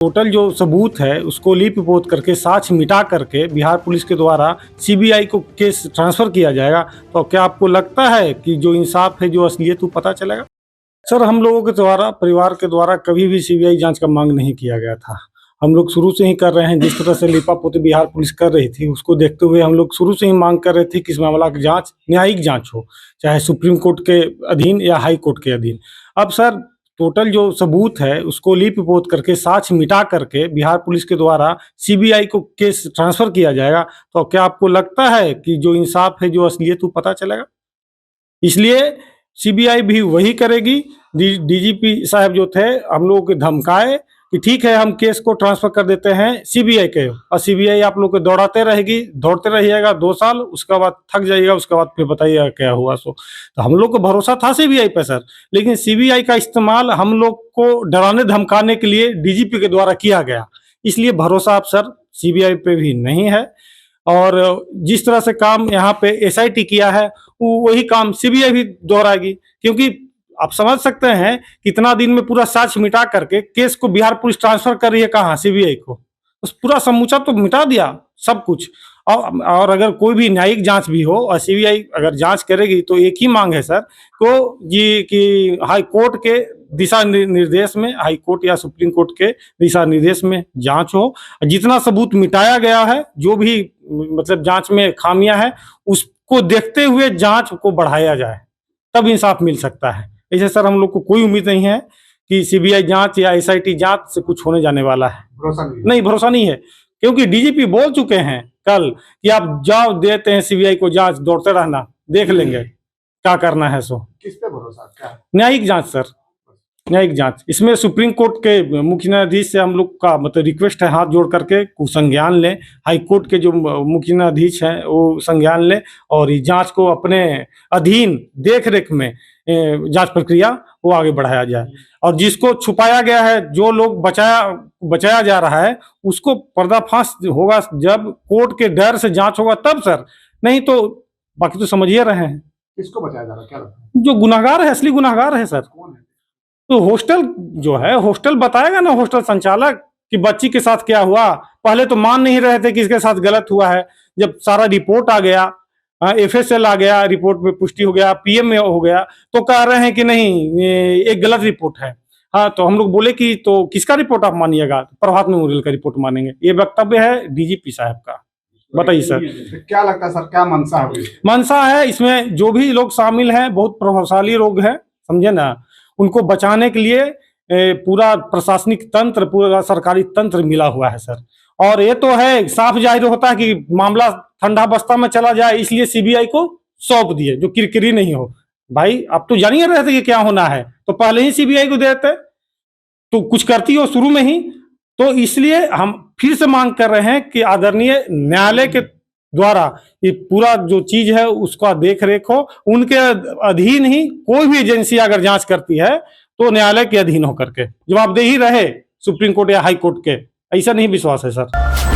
Total जो सबूत है उसको लिपिबद्ध करके साक्ष्य मिटा करके बिहार पुलिस के द्वारा सीबीआई को केस ट्रांसफ़र किया जाएगा। तो क्या आपको लगता है कि जो इंसाफ है, जो असलियत, वो पता चलेगा? सर, हम लोगों के द्वारा, परिवार के द्वारा कभी भी सीबीआई जांच का मांग नहीं किया गया था। हम लोग शुरू से ही कर रहे हैं, जिस तरह से लिपापोती बिहार पुलिस कर रही थी उसको देखते हुए हम लोग शुरू से ही मांग कर रहे थे कि इस मामला की जांच न्यायिक जांच हो, चाहे सुप्रीम कोर्ट के अधीन या हाई कोर्ट के अधीन। अब सर, टोटल जो सबूत है उसको लिपिबद्ध करके साक्ष्य मिटा करके बिहार पुलिस के द्वारा सीबीआई को केस ट्रांसफ़र किया जाएगा। तो क्या आपको लगता है कि जो इंसाफ है, जो असलियत, वो पता चलेगा? इसलिए सीबीआई भी वही करेगी। डीजीपी साहब जो थे, हम लोगों को धमकाए कि ठीक है, हम केस को ट्रांसफ़र कर देते हैं सीबीआई के, और सीबीआई आप लोग को दौड़ाते रहेगी, दौड़ते रहिएगा 2 साल, उसके बाद थक जाइएगा, उसके बाद फिर बताइएगा क्या हुआ। सो तो हम लोग को भरोसा था सीबीआई पे सर, लेकिन सीबीआई का इस्तेमाल हम लोग को डराने धमकाने के लिए डीजीपी के द्वारा किया गया। इसलिए भरोसा अब सर सीबीआई पे भी नहीं है, और जिस तरह से काम यहाँ पे एसआईटी किया है वही काम सीबीआई भी दोहराएगी। क्योंकि आप समझ सकते हैं कितना दिन में पूरा साक्ष्य मिटा करके केस को बिहार पुलिस ट्रांसफर कर रही है कहाँ, सीबीआई को। उस पूरा समूचा तो मिटा दिया सब कुछ। और अगर कोई भी न्यायिक जांच भी हो और सीबीआई अगर जांच करेगी तो एक ही मांग है सर को जी कि हाई कोर्ट के दिशा निर्देश में, हाई कोर्ट या सुप्रीम कोर्ट के दिशा निर्देश में जांच हो। जितना सबूत मिटाया गया है, जो भी मतलब जांच में खामियां हैं, उसको देखते हुए जांच को बढ़ाया जाए, तब इंसाफ मिल सकता है। ऐसे सर हम लोग को कोई उम्मीद नहीं है कि सीबीआई जांच या एसआईटी जांच से कुछ होने जाने वाला है। भरोसा नहीं है, क्योंकि डीजीपी बोल चुके हैं कल कि आप जाओ, देते हैं सीबीआई को जांच, दौड़ते रहना, देख लेंगे क्या करना है। सो किस पे भरोसा? क्या न्यायिक जांच सर, न्यायिक जांच। इसमें सुप्रीम कोर्ट के मुख्य न्यायाधीश से हम लोग का मतलब रिक्वेस्ट है, हाथ जोड़ करके संज्ञान लें। हाई कोर्ट के जो मुख्य न्यायाधीश हैं वो संज्ञान लें और इस जांच को अपने अधीन देख रेख में जांच प्रक्रिया वो आगे बढ़ाया जाए। और जिसको छुपाया गया है, जो लोग बचाया जा रहा है, उसको पर्दाफाश होगा जब कोर्ट के डर से जांच होगा तब सर, नहीं तो बाकी तो समझिए रहे हैं। किसको बचाया जा रहा है, क्या लगता है? जो गुनाहगार है, असली गुनाहगार है सर। कौन है? तो हॉस्टल जो है, हॉस्टल बताएगा ना, हॉस्टल संचालक, कि बच्ची के साथ क्या हुआ। पहले तो मान नहीं रहे थे कि इसके साथ गलत हुआ है। जब सारा रिपोर्ट आ गया, एफएसएल आ गया, रिपोर्ट में पुष्टि हो गया, पीएम में हो गया, तो कह रहे हैं कि नहीं, ये एक गलत रिपोर्ट है। हाँ, तो हम लोग बोले कि तो किसका रिपोर्ट आप मानिएगा? प्रभात मेमोरियल का रिपोर्ट मानेंगे। ये वक्तव्य है डीजीपी साहब का। बताइए सर, क्या लगता है सर, क्या मंशा है? मंशा है इसमें जो भी लोग शामिल हैं, बहुत प्रभावशाली लोग हैं, समझे ना। उनको बचाने के लिए पूरा प्रशासनिक तंत्र, पूरा सरकारी तंत्र मिला हुआ है सर। और ये तो है, साफ जाहिर होता है कि मामला ठंडा बस्ता में चला जाए, इसलिए सीबीआई को सौंप दिए, जो किरकिरी नहीं हो। भाई, आप तो जान ही रहे थे कि क्या होना है, तो पहले ही सीबीआई को देते तो कुछ करती हो शुरू में ही। तो इसलिए हम फिर से मांग कर रहे हैं कि आदरणीय न्यायालय के द्वारा ये पूरा जो चीज है उसका देख रेख हो। उनके अधीन ही कोई भी एजेंसी अगर जांच करती है तो न्यायालय के अधीन होकर के जवाबदेही रहे, सुप्रीम कोर्ट या हाई कोर्ट के। ऐसा नहीं विश्वास है सर।